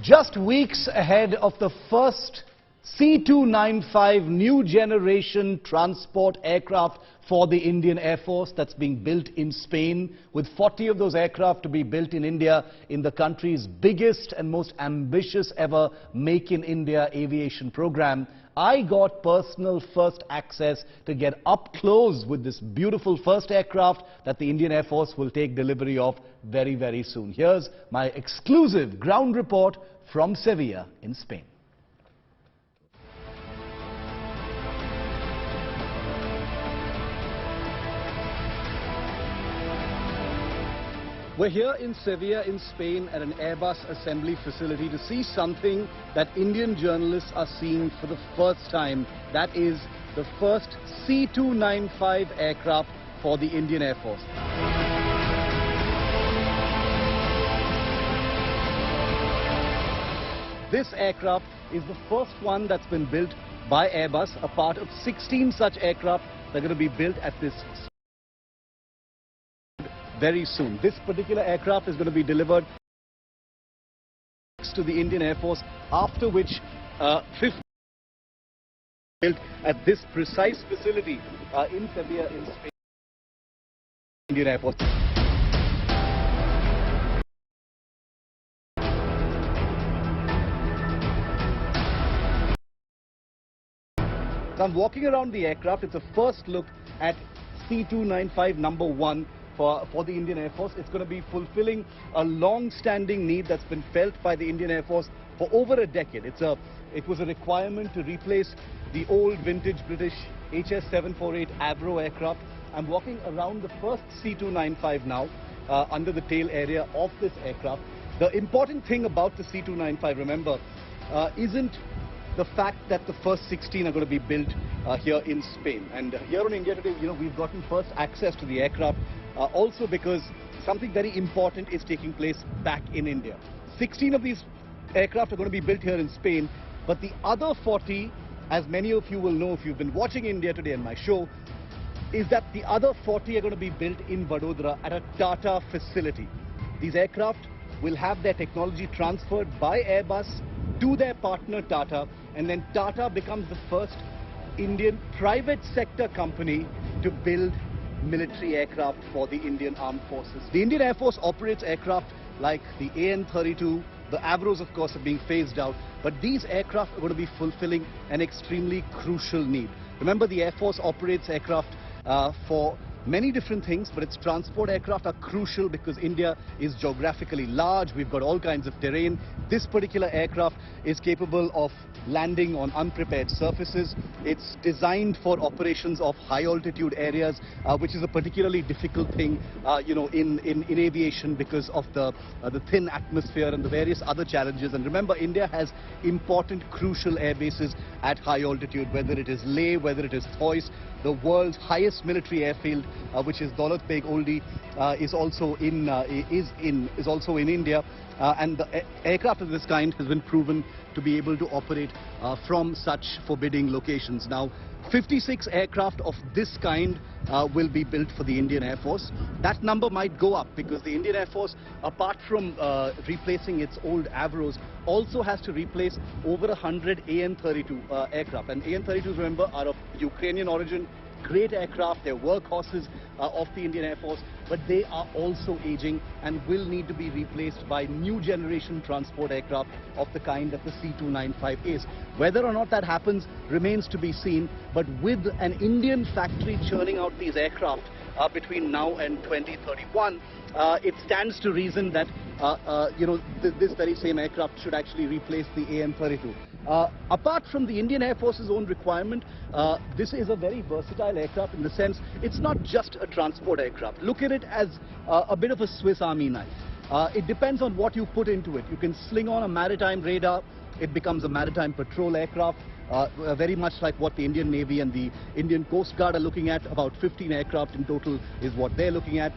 Just weeks ahead of the first C295 new generation transport aircraft for the Indian Air Force that's being built in Spain, with 40 of those aircraft to be built in India in the country's biggest and most ambitious ever Make in India aviation program. I got personal first access to get up close with this beautiful first aircraft that the Indian Air Force will take delivery of very, very soon. Here's my exclusive ground report from Sevilla in Spain. We're here in Sevilla in Spain at an Airbus assembly facility to see something that Indian journalists are seeing for the first time. That is the first C295 aircraft for the Indian Air Force. This aircraft is the first one that's been built by Airbus, a part of 16 such aircraft that are going to be built at this very soon. This particular aircraft is going to be delivered to the Indian Air Force, after which 50 built at this precise facility in Sevilla in Spain, Indian Air Force. So I'm walking around the aircraft. It's a first look at C295 number 1 for the Indian Air Force. It's going to be fulfilling a long-standing need that's been felt by the Indian Air Force for over a decade. It was a requirement to replace the old vintage British HS-748 Avro aircraft. I'm walking around the first C295 now under the tail area of this aircraft. The important thing about the C295, remember, isn't the fact that the first 16 are going to be built here in Spain. And here on India Today, we've gotten first access to the aircraft also because something very important is taking place back in India. 16 of these aircraft are going to be built here in Spain, but the other 40, as many of you will know if you've been watching India Today and my show, is that the other 40 are going to be built in Vadodara at a Tata facility. These aircraft will have their technology transferred by Airbus to their partner Tata, and then Tata becomes the first Indian private sector company to build military aircraft for the Indian Armed Forces. The Indian Air Force operates aircraft like the AN-32, the Avros of course are being phased out, but these aircraft are going to be fulfilling an extremely crucial need. Remember, the Air Force operates aircraft for many different things, but its transport aircraft are crucial because India is geographically large. We've got all kinds of terrain. This particular aircraft is capable of landing on unprepared surfaces. It's designed for operations of high altitude areas, which is a particularly difficult thing, in aviation because of the thin atmosphere and the various other challenges. And remember, India has important crucial air bases at high altitude, whether it is Leh, whether it is Thois. The world's highest military airfield, which is Daulat Beg Oldi, is also in India, and the aircraft of this kind has been proven to be able to operate from such forbidding locations. Now, 56 aircraft of this kind will be built for the Indian Air Force. That number might go up because the Indian Air Force, apart from replacing its old Avros, also has to replace over 100 AN-32 aircraft. And AN-32s, remember, are of Ukrainian origin. Great aircraft, they're workhorses of the Indian Air Force, but they are also aging and will need to be replaced by new generation transport aircraft of the kind that the C295 is. Whether or not that happens remains to be seen, but with an Indian factory churning out these aircraft between now and 2031, it stands to reason that this very same aircraft should actually replace the AN-32. Apart from the Indian Air Force's own requirement, this is a very versatile aircraft in the sense it's not just a transport aircraft. Look at it as a bit of a Swiss Army knife. It depends on what you put into it. You can sling on a maritime radar, it becomes a maritime patrol aircraft, very much like what the Indian Navy and the Indian Coast Guard are looking at. About 15 aircraft in total is what they're looking at.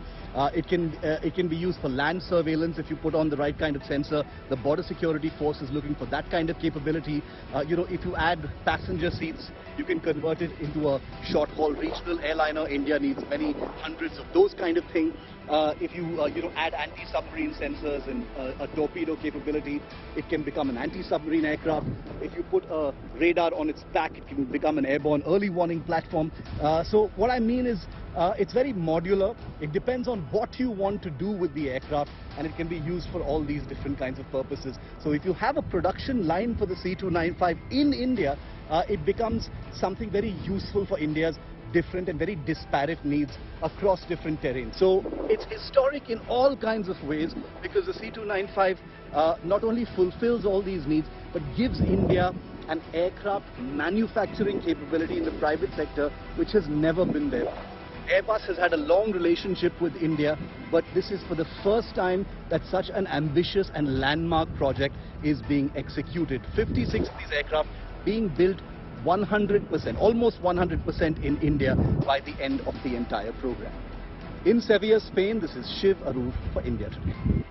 It can be used for land surveillance if you put on the right kind of sensor. The Border Security Force is looking for that kind of capability. If you add passenger seats, you can convert it into a short-haul regional airliner. India needs many hundreds of those kind of things. If you add anti-submarine sensors and a torpedo capability, it can become an anti-submarine aircraft. If you put a radar on its back, it can become an airborne early warning platform. So what I mean is, it's very modular. It depends on what you want to do with the aircraft, and it can be used for all these different kinds of purposes. So if you have a production line for the C295 in India, it becomes something very useful for India's different and very disparate needs across different terrains. So it's historic in all kinds of ways, because the C295 not only fulfills all these needs, but gives India an aircraft manufacturing capability in the private sector which has never been there. Airbus has had a long relationship with India, but this is for the first time that such an ambitious and landmark project is being executed. 56 of these aircraft being built 100%, almost 100% in India by the end of the entire program. In Sevilla, Spain, this is Shiv Aroof for India Today.